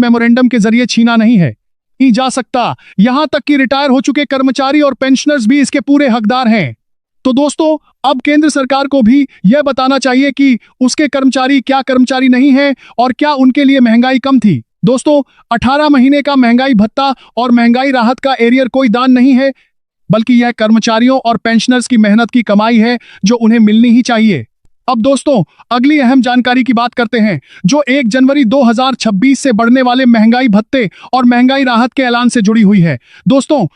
Memorandum के जरिए छीना नहीं है, नहीं जा सकता। यहां तक कि रिटायर हो चुके कर्मचारी और पेंशनर्स भी इसके पूरे हकदार हैं। तो दोस्तों, अब केंद्र सरकार को भी यह बताना चाहिए कि उसके कर्मचारी क्या कर्मचारी नहीं हैं और क्या उनके लिए महंगाई कम थी। दोस्तों, 18 महीने का महंगाई भत्ता और महंगाई राहत का एरियर कोई दान नहीं है, बल्कि यह कर्मचारियों और पेंशनर्स की मेहनत की कमाई है जो उन्हें मिलनी ही चाहिए। अब दोस्तों, अगली अहम जानकारी की बात करते हैं, जो 1 जनवरी 2026 से बढ़ने वाले महंगाई भत्ते और महंगाई राहत के ऐलान से जुड़ी हुई है। दोस्तों,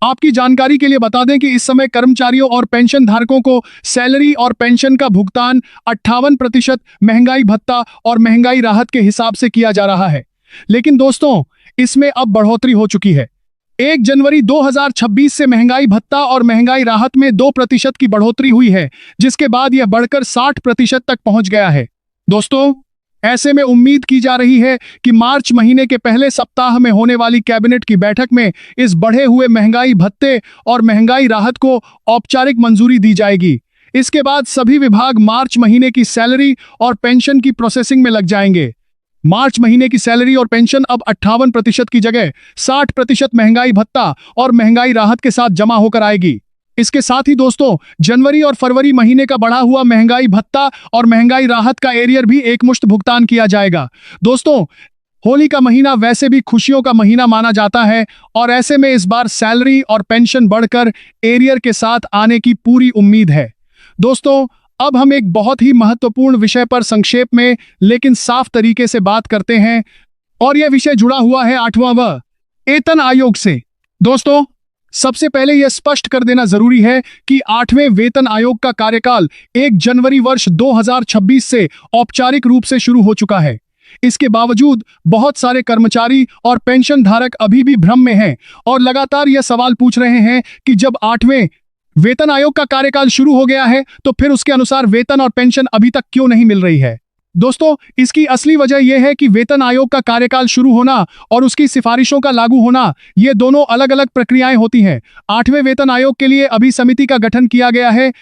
आपकी जानकारी के लिए बता दें कि इस समय कर्मचारियों और पेंशन धारकों को सैलरी और पेंशन का भुगतान 58% महंगाई भत्ता और महंगाई राहत के हिसाब से किया जा रहा है। लेकिन दोस्तों, इसमें अब बढ़ोतरी हो चुकी है। 1 जनवरी 2026 से महंगाई भत्ता और महंगाई राहत में 2% की बढ़ोतरी हुई है, जिसके बाद यह बढ़कर 60% तक पहुंच गया है। दोस्तों, ऐसे में उम्मीद की जा रही है कि मार्च महीने के पहले सप्ताह में होने वाली कैबिनेट की बैठक में इस बढ़े हुए महंगाई भत्ते और महंगाई राहत को औपचारिक मंजूरी दी जाएगी। इसके बाद सभी विभाग मार्च महीने की सैलरी और पेंशन की प्रोसेसिंग में लग जाएंगे। मार्च महीने की सैलरी और पेंशन अब 58% की जगह 60% महंगाई भत्ता और महंगाई राहत के साथ जमा होकर आएगी। इसके साथ ही दोस्तों, जनवरी और फरवरी महीने का बढ़ा हुआ महंगाई भत्ता और महंगाई राहत का एरियर भी एकमुश्त भुगतान किया जाएगा। दोस्तों, होली का महीना वैसे भी खुशियों का महीना माना जाता है और ऐसे में इस बार सैलरी और पेंशन बढ़कर एरियर के साथ आने की पूरी उम्मीद है। दोस्तों, अब हम एक बहुत ही महत्वपूर्ण विषय पर संक्षेप में लेकिन साफ तरीके से बात करते हैं, और यह विषय जुड़ा हुआ है 8वां वेतन आयोग से। दोस्तों, सबसे पहले यह स्पष्ट कर देना जरूरी है कि 8वें वेतन आयोग का कार्यकाल 1 जनवरी वर्ष 2026 से औपचारिक रूप से शुरू हो चुका है। इसके बावजूद बहुत सारे कर्मचारी और पेंशन धारक अभी भी भ्रम में हैं और लगातार यह सवाल पूछ रहे हैं कि जब 8वें वेतन आयोग का कार्यकाल शुरू हो गया है तो फिर उसके अनुसार वेतन और पेंशन अभी तक क्यों नहीं मिल रही है। दोस्तों, इसकी असली वजह यह है कि वेतन आयोग का कार्यकाल शुरू होना और उसकी सिफारिशों का लागू होना, ये दोनों अलग अलग प्रक्रियाएं होती हैं। 8वें वेतन आयोग के लिए अभी समिति का गठन किया गया है,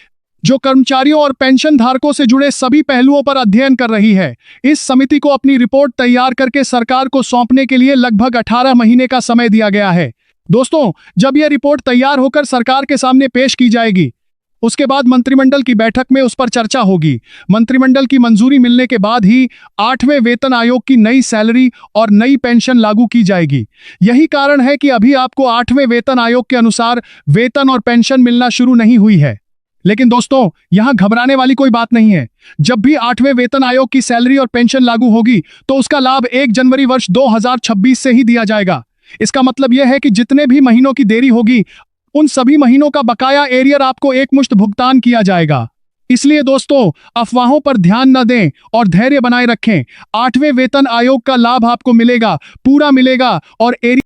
जो कर्मचारियों और पेंशन धारकों से जुड़े सभी पहलुओं पर अध्ययन कर रही है। इस समिति को अपनी रिपोर्ट तैयार करके सरकार को सौंपने के लिए लगभग 18 महीने का समय दिया गया है। दोस्तों, जब यह रिपोर्ट तैयार होकर सरकार के सामने पेश की जाएगी, उसके बाद मंत्रिमंडल की बैठक में उस पर चर्चा होगी। मंत्रिमंडल की मंजूरी मिलने के बाद ही 8वें वेतन आयोग की नई सैलरी और नई पेंशन लागू की जाएगी। यही कारण है कि अभी आपको 8वें वेतन आयोग के अनुसार वेतन और पेंशन मिलना शुरू नहीं हुई है। लेकिन दोस्तों, यहां घबराने वाली कोई बात नहीं है। जब भी 8वें वेतन आयोग की सैलरी और पेंशन लागू होगी तो उसका लाभ 1 जनवरी वर्ष 2026 से ही दिया जाएगा। इसका मतलब यह है कि जितने भी महीनों की देरी होगी, उन सभी महीनों का बकाया एरियर आपको एकमुश्त भुगतान किया जाएगा। इसलिए दोस्तों, अफवाहों पर ध्यान न दें और धैर्य बनाए रखें। 8वें वेतन आयोग का लाभ आपको मिलेगा, पूरा मिलेगा और एरियर